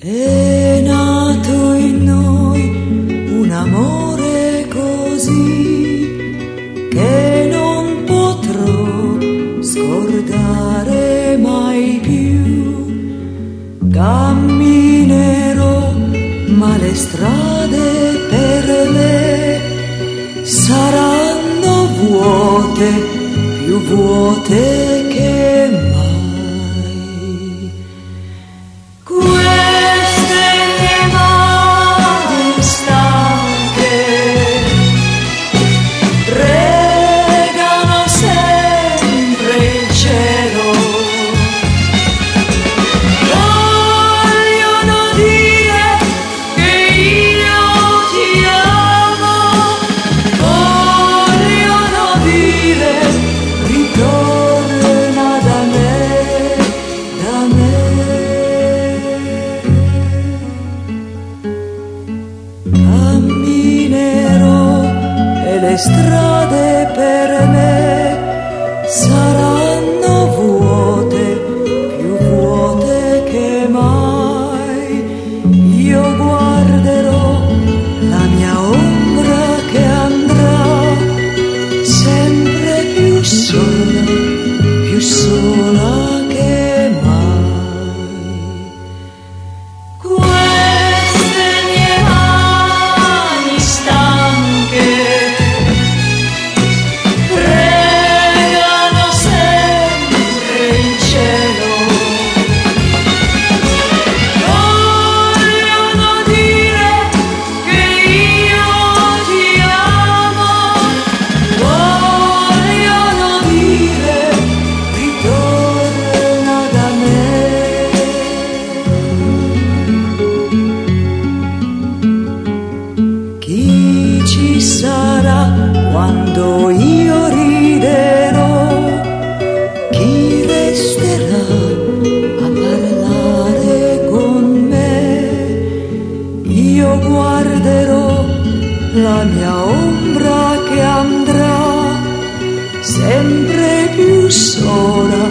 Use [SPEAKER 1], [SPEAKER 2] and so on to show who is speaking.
[SPEAKER 1] È nato in noi un amore così che non potrò scordare mai più. Camminerò, ma le strade per me saranno vuote, più vuote che mai. Camminerò e le strade per me saranno vuote, più vuote che mai. Io guarderò la mia ombra che andrà sempre più sola che mai. Ci sarà quando io riderò, chi resterà a parlare con me. Io guarderò la mia ombra che andrà sempre più sola